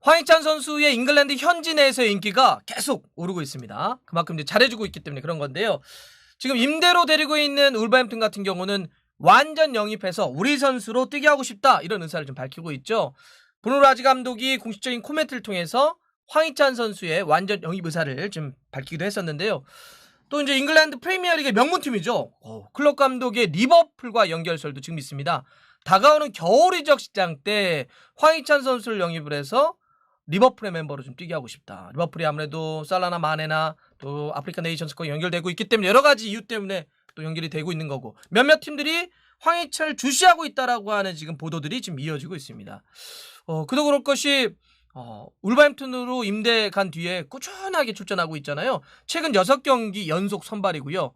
황희찬 선수의 잉글랜드 현지 내에서의 인기가 계속 오르고 있습니다. 그만큼 이제 잘해주고 있기 때문에 그런 건데요. 지금 임대로 데리고 있는 울버햄튼 같은 경우는 완전 영입해서 우리 선수로 뛰게 하고 싶다 이런 의사를 좀 밝히고 있죠. 브루노 라지 감독이 공식적인 코멘트를 통해서 황희찬 선수의 완전 영입 의사를 좀 밝히기도 했었는데요. 또 이제 잉글랜드 프리미어리그의 명문팀이죠. 클럽 감독의 리버풀과 연결설도 지금 있습니다. 다가오는 겨울 이적 시장 때 황희찬 선수를 영입을 해서 리버풀의 멤버로 좀 뛰게 하고 싶다. 리버풀이 아무래도 살라나 마네나 또 아프리카 네이션스컵 연결되고 있기 때문에 여러 가지 이유 때문에 또 연결이 되고 있는 거고 몇몇 팀들이 황희찬을 주시하고 있다라고 하는 지금 보도들이 지금 이어지고 있습니다. 그도 그럴 것이 울버햄튼으로 임대 간 뒤에 꾸준하게 출전하고 있잖아요. 최근 6경기 연속 선발이고요.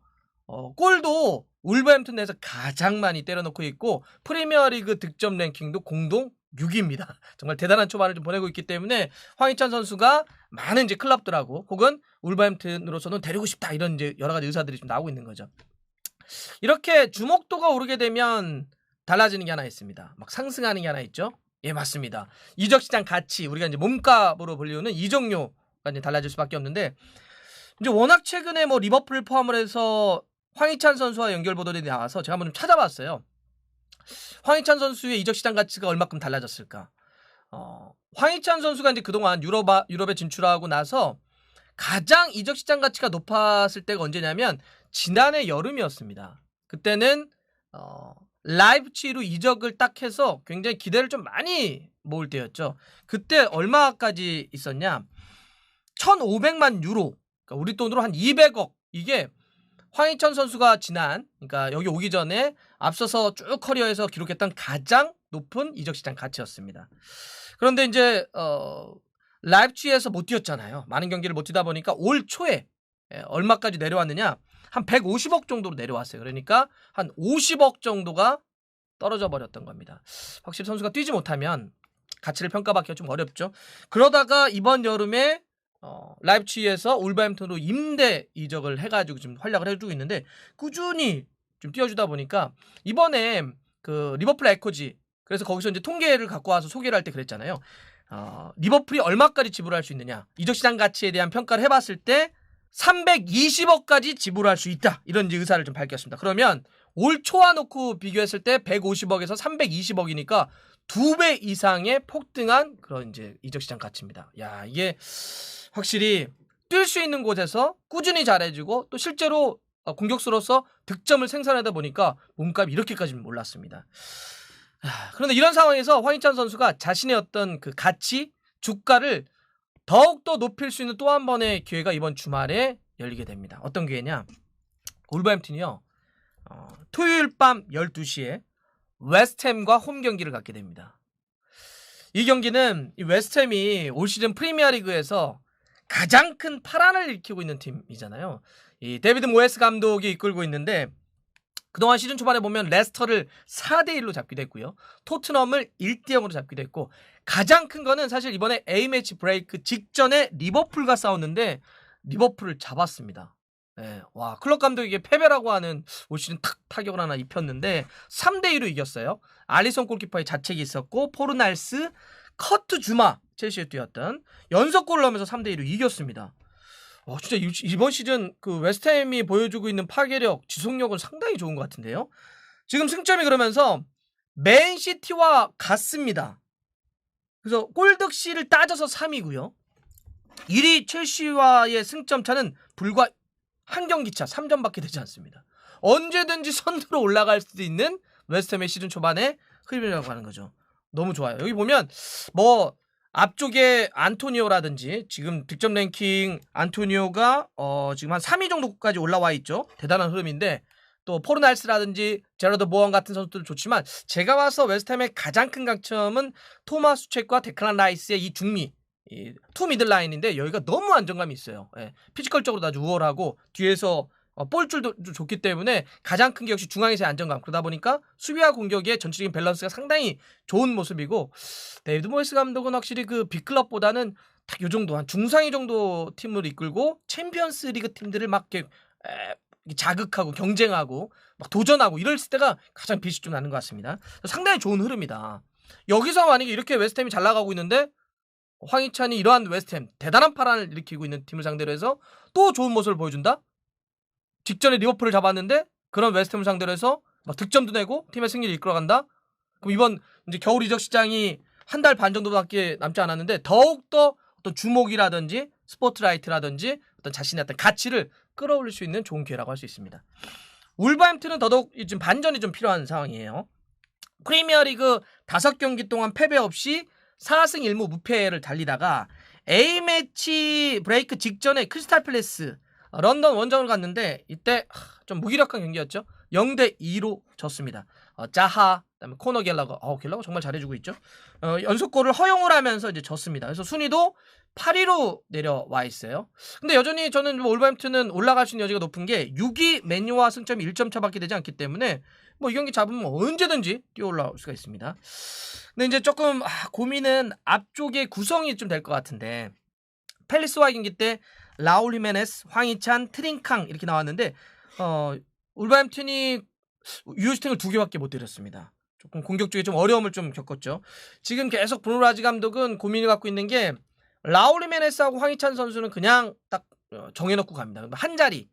골도 울버햄튼 내에서 가장 많이 때려넣고 있고 프리미어리그 득점 랭킹도 공동 6위입니다. 정말 대단한 초반을 좀 보내고 있기 때문에 황희찬 선수가 많은 이제 클럽들하고 혹은 울버햄튼으로서는 데리고 싶다 이런 이제 여러 가지 의사들이 좀 나오고 있는 거죠. 이렇게 주목도가 오르게 되면 달라지는 게 하나 있습니다. 막 상승하는 게 하나 있죠. 예, 맞습니다. 이적시장 가치, 우리가 이제 몸값으로 불리우는 이적료가 이제 달라질 수밖에 없는데, 이제 워낙 최근에 뭐 리버풀을 포함을 해서 황희찬 선수와 연결 보도들이 나와서 제가 한번 좀 찾아봤어요. 황희찬 선수의 이적시장 가치가 얼마큼 달라졌을까? 황희찬 선수가 이제 그동안 유럽에 진출하고 나서 가장 이적시장 가치가 높았을 때가 언제냐면 지난해 여름이었습니다. 그때는 라이프치히로 이적을 딱 해서 굉장히 기대를 좀 많이 모을 때였죠. 그때 얼마까지 있었냐? 1,500만 유로, 그러니까 우리 돈으로 한 200억. 이게 황희찬 선수가 그러니까 여기 오기 전에 앞서서 쭉 커리어에서 기록했던 가장 높은 이적시장 가치였습니다. 그런데 이제 라이프치히에서 못 뛰었잖아요. 많은 경기를 못 뛰다 보니까 올 초에 얼마까지 내려왔느냐? 한 150억 정도로 내려왔어요. 그러니까 한 50억 정도가 떨어져 버렸던 겁니다. 확실히 선수가 뛰지 못하면 가치를 평가받기가 좀 어렵죠. 그러다가 이번 여름에 라이프치히에서 울버햄튼으로 임대 이적을 해가지고 지금 활약을 해주고 있는데 꾸준히 좀 뛰어주다 보니까 이번에 그 리버풀 에코지, 그래서 거기서 이제 통계를 갖고 와서 소개를 할 때 그랬잖아요. 리버풀이 얼마까지 지불할 수 있느냐, 이적시장 가치에 대한 평가를 해봤을 때 320억까지 지불할 수 있다, 이런 이제 의사를 좀 밝혔습니다. 그러면 올 초와 놓고 비교했을 때 150억에서 320억이니까 2배 이상의 폭등한 그런 이제 이적시장 가치입니다. 야, 이게 확실히 뛸 수 있는 곳에서 꾸준히 잘해주고 또 실제로 공격수로서 득점을 생산하다 보니까 몸값이 이렇게까지는 몰랐습니다. 그런데 이런 상황에서 황희찬 선수가 자신의 어떤 그 가치, 주가를 더욱더 높일 수 있는 또 한 번의 기회가 이번 주말에 열리게 됩니다. 어떤 기회냐? 울버햄튼이요, 토요일 밤 12시에 웨스트햄과 홈 경기를 갖게 됩니다. 이 경기는 이 웨스트햄이 올 시즌 프리미어리그에서 가장 큰 파란을 일으키고 있는 팀이잖아요. 이 데비드 모예스 감독이 이끌고 있는데 그동안 시즌 초반에 보면 레스터를 4대1로 잡기도 했고요. 토트넘을 1대0으로 잡기도 했고, 가장 큰 거는 사실 이번에 A매치 브레이크 직전에 리버풀과 싸웠는데 리버풀을 잡았습니다. 네, 와, 클럽 감독에게 패배라고 하는 올 시즌 타격을 하나 입혔는데 3대2로 이겼어요. 알리송 골키퍼의 자책이 있었고 포르날스, 커트 주마, 첼시에 뛰었던 연속골을 넣으면서 3대2로 이겼습니다. 진짜 이번 시즌 그 웨스트햄이 보여주고 있는 파괴력, 지속력은 상당히 좋은 것 같은데요. 지금 승점이 그러면서 맨시티와 같습니다. 그래서 골득실을 따져서 3위고요. 1위 첼시와의 승점 차는 불과 한 경기 차, 3점밖에 되지 않습니다. 언제든지 선두로 올라갈 수도 있는 웨스트햄의 시즌 초반의 흐름이라고 하는 거죠. 너무 좋아요. 여기 보면 뭐 앞쪽에 안토니오라든지 지금 득점 랭킹 안토니오가 지금 한 3위 정도까지 올라와 있죠. 대단한 흐름인데 또 포르날스라든지 제라드 보원 같은 선수들 좋지만 제가 봐서 웨스트햄의 가장 큰 강점은 토마스 투첵과 데클란 라이스의 이 중미, 이 투 미들라인인데 여기가 너무 안정감이 있어요. 예, 피지컬적으로도 아주 우월하고 뒤에서 볼줄도 좋기 때문에 가장 큰 게 역시 중앙에서의 안정감. 그러다 보니까 수비와 공격의 전체적인 밸런스가 상당히 좋은 모습이고, 데이비드 모이스 감독은 확실히 그 빅클럽보다는 딱 요 정도 한 중상위 정도 팀을 이끌고 챔피언스 리그 팀들을 막 이렇게 자극하고 경쟁하고 막 도전하고 이럴 때가 가장 빛이 좀 나는 것 같습니다. 상당히 좋은 흐름이다. 여기서 만약에 이렇게 웨스트햄이 잘 나가고 있는데 황희찬이 이러한 웨스트햄 대단한 파란을 일으키고 있는 팀을 상대로 해서 또 좋은 모습을 보여준다? 직전에 리버풀을 잡았는데 그런 웨스트햄을 상대로 해서 막 득점도 내고 팀의 승리를 이끌어간다? 그럼 이번 이제 겨울 이적 시장이 한 달 반 정도밖에 남지 않았는데 더욱더 어떤 주목이라든지 스포트라이트라든지 어떤 자신의 어떤 가치를 끌어올릴 수 있는 좋은 기회라고 할 수 있습니다. 울버햄튼은 더더욱 지금 반전이 좀 필요한 상황이에요. 프리미어리그 5경기 동안 패배 없이 4승 1무 무패를 달리다가 A매치 브레이크 직전에 크리스탈 팰리스 런던 원정을 갔는데 이때 좀 무기력한 경기였죠. 0대2로 졌습니다. 자하, 그다음에 코너 갤러거, 갤러거 정말 잘해주고 있죠. 연속골을 허용을 하면서 이제 졌습니다. 그래서 순위도 8위로 내려와 있어요. 근데 여전히 저는 울버햄튼은 올라갈 수 있는 여지가 높은 게 6위 맨유와 승점이 1점 차밖에 되지 않기 때문에 뭐 이 경기 잡으면 언제든지 뛰어 올라올 수가 있습니다. 근데 이제 조금 고민은 앞쪽에 구성이 좀 될 것 같은데 팰리스와의 경기 때 라울 히메네스, 황희찬, 트링캉 이렇게 나왔는데 울버햄튼이 유효슈팅을 2개밖에 못 때렸습니다. 조금 공격 쪽에 좀 어려움을 좀 겪었죠. 지금 계속 브루노 라지 감독은 고민을 갖고 있는 게 라울 히메네스하고 황희찬 선수는 그냥 딱 정해놓고 갑니다. 한 자리.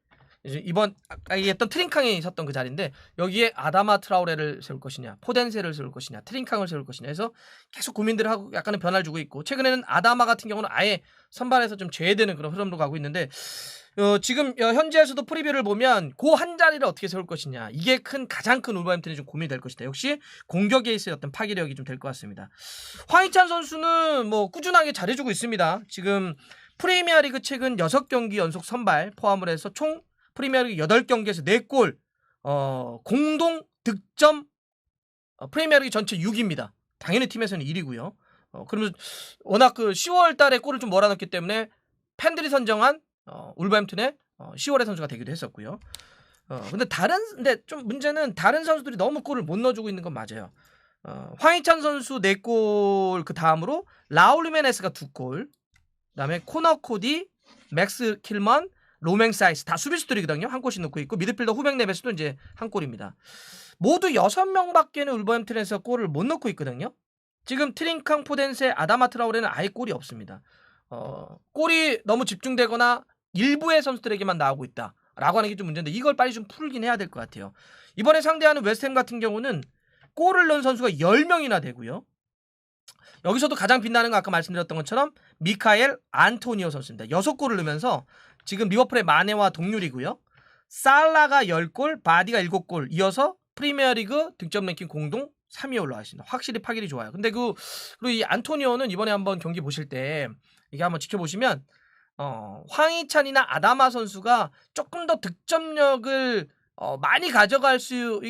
이번 아까 얘기했던 트링캉이 섰던 그 자리인데 여기에 아다마 트라우레를 세울 것이냐, 포덴세를 세울 것이냐, 트링캉을 세울 것이냐 해서 계속 고민들을 하고 약간의 변화를 주고 있고 최근에는 아다마 같은 경우는 아예 선발에서 좀 제외되는 그런 흐름으로 가고 있는데 지금 현지에서도 프리뷰를 보면 그 한 자리를 어떻게 세울 것이냐 이게 가장 큰 울버햄튼이 좀 고민이 될 것이다. 역시 공격에 있어야 어떤 파괴력이 좀 될 것 같습니다. 황희찬 선수는 뭐 꾸준하게 잘해주고 있습니다. 지금 프리미어리그 최근 6경기 연속 선발 포함을 해서 총 프리미어리그 8경기에서 4골 공동 득점 프리미어리그 전체 6위입니다. 당연히 팀에서는 1위고요. 그러면 워낙 그 10월 달에 골을 좀 몰아넣기 때문에 팬들이 선정한 울버햄튼의 10월의 선수가 되기도 했었고요. 근데 좀 문제는 다른 선수들이 너무 골을 못 넣어주고 있는 건 맞아요. 황희찬 선수 4골 그 다음으로 라울 히메네스가 2골 그다음에 코너 코디, 맥스 킬먼, 로맹 사이스 다 수비수들이거든요. 한 골씩 넣고 있고 미드필더 후백 네베스도 이제 한 골입니다. 모두 6명밖에는 울버햄튼에서 골을 못 넣고 있거든요. 지금 트링캉, 포덴세, 아다마 트라우레는 아예 골이 없습니다. 골이 너무 집중되거나 일부의 선수들에게만 나오고 있다라고 하는 게 좀 문제인데 이걸 빨리 좀 풀긴 해야 될 것 같아요. 이번에 상대하는 웨스트햄 같은 경우는 골을 넣은 선수가 10명이나 되고요. 여기서도 가장 빛나는 거 아까 말씀드렸던 것처럼 미카엘 안토니오 선수입니다. 6골을 넣으면서 지금 리버풀의 마네와 동률이고요. 살라가 10골, 바디가 7골 이어서 프리미어리그 득점 랭킹 공동 3위에 올라와 있습니다. 확실히 파길이 좋아요. 근데 그리고 이 안토니오는 이번에 한번 경기 보실 때 이게 한번 지켜보시면 황희찬이나 아다마 선수가 조금 더 득점력을 많이 가져갈 수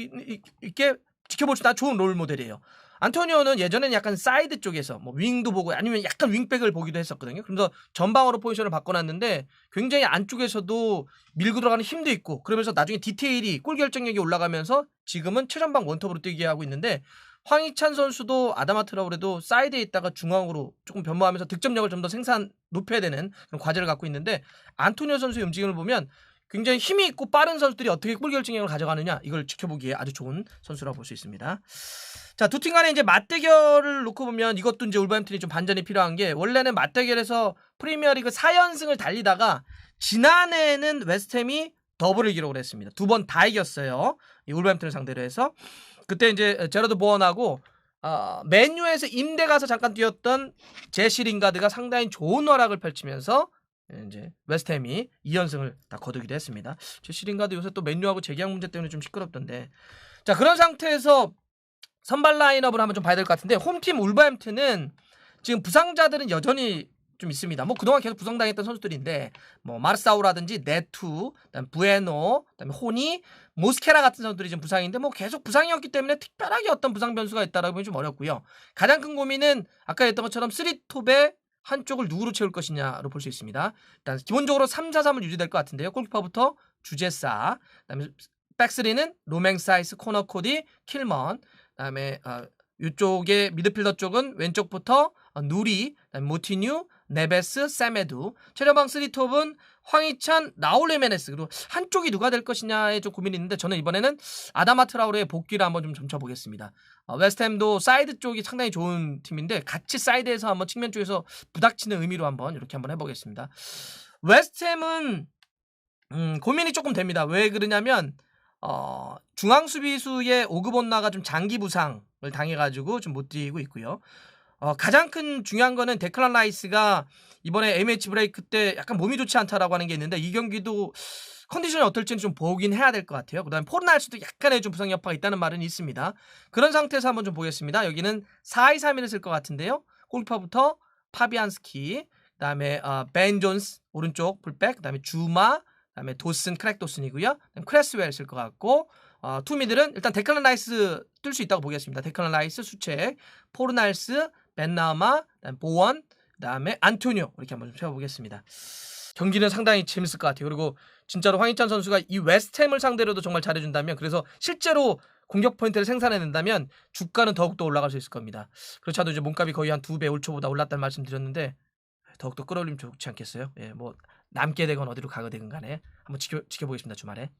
있게 지켜볼 수 있는 좋은 롤 모델이에요. 안토니오는 예전에는 약간 사이드 쪽에서 뭐 윙도 보고 아니면 약간 윙백을 보기도 했었거든요. 그래서 전방으로 포지션을 바꿔놨는데 굉장히 안쪽에서도 밀고 들어가는 힘도 있고 그러면서 나중에 디테일이 골 결정력이 올라가면서 지금은 최전방 원톱으로 뛰게 하고 있는데 황희찬 선수도 아다마 트라우레도 사이드에 있다가 중앙으로 조금 변모하면서 득점력을 좀 더 높여야 되는 그런 과제를 갖고 있는데 안토니오 선수의 움직임을 보면 굉장히 힘이 있고 빠른 선수들이 어떻게 골 결정력을 가져가느냐 이걸 지켜보기에 아주 좋은 선수라고 볼 수 있습니다. 자, 두 팀 간에 이제 맞대결을 놓고 보면 이것도 이제 울버햄튼이 좀 반전이 필요한 게 원래는 맞대결에서 프리미어리그 4연승을 달리다가 지난해에는 웨스트햄이 더블을 기록을 했습니다. 2번 다 이겼어요. 이 울버햄튼을 상대로 해서 그때 이제 제러드 보원하고 맨유에서 임대 가서 잠깐 뛰었던 제시 링가드가 상당히 좋은 활약을 펼치면서 이제 웨스트햄이 2연승을 다 거두기도 했습니다. 제시 링가드 요새 또 맨유하고 재계약 문제 때문에 좀 시끄럽던데. 자, 그런 상태에서 선발 라인업을 한번 좀 봐야 될 것 같은데 홈팀 울버햄튼은 지금 부상자들은 여전히 좀 있습니다. 뭐 그동안 계속 부상당했던 선수들인데 뭐 마르사우라든지 네투, 그다음에 부에노, 그다음에 호니, 모스케라 같은 선수들이 지금 부상인데 뭐 계속 부상이었기 때문에 특별하게 어떤 부상 변수가 있다라고 보면 좀 어렵고요. 가장 큰 고민은 아까 했던 것처럼 3톱의 한쪽을 누구로 채울 것이냐로 볼 수 있습니다. 일단 기본적으로 3-4-3을 유지될 것 같은데요. 골키퍼부터 주제사, 그다음에 백스리는 로맹 사이스, 코너 코디, 킬먼, 그다음에 이쪽에 미드필더 쪽은 왼쪽부터 누리, 모티뉴, 네베스, 세메두. 최전방 3톱은 황희찬, 라울 히메네스 그리고 한쪽이 누가 될 것이냐에 좀 고민이 있는데 저는 이번에는 아다마 트라우레의 복귀를 한번 좀 점쳐보겠습니다. 웨스트햄도 사이드 쪽이 상당히 좋은 팀인데 같이 사이드에서 한번 측면 쪽에서 부닥치는 의미로 한번 이렇게 한번 해보겠습니다. 웨스트햄은 고민이 조금 됩니다. 왜 그러냐면 중앙 수비수의 오그본나가 좀 장기 부상을 당해가지고 좀 못 뛰고 있고요. 가장 큰 중요한 거는 데클란 라이스가 이번에 A매치 브레이크 때 약간 몸이 좋지 않다라고 하는 게 있는데 이 경기도 컨디션이 어떨지는 좀 보긴 해야 될 것 같아요. 그다음에 포르날스도 약간의 좀 부상 여파가 있다는 말은 있습니다. 그런 상태에서 한번 좀 보겠습니다. 여기는 4-2-3-1을 쓸 것 같은데요. 골키퍼부터 파비안스키, 그다음에 벤 존스 오른쪽 풀백, 그다음에 주마, 그다음에 도슨 크랙 도슨이고요. 크레스웰 쓸 것 같고 투미들은 일단 데클란 라이스 뜰 수 있다고 보겠습니다. 데클란 라이스 수책, 포르날스, 벤나마, 그다음에 보원, 그다음에 안토니오 이렇게 한번 좀 세워보겠습니다. 경기는 상당히 재밌을 것 같아요. 그리고 진짜로 황희찬 선수가 이 웨스트햄을 상대로도 정말 잘해준다면 그래서 실제로 공격 포인트를 생산해낸다면 주가는 더욱더 올라갈 수 있을 겁니다. 그렇지 않아도 이제 몸값이 거의 한 2배 올 초보다 올랐다는 말씀드렸는데 더욱더 끌어올리면 좋지 않겠어요? 예, 뭐 남게 되건 어디로 가게 되건 간에 한번 지켜보겠습니다. 주말에.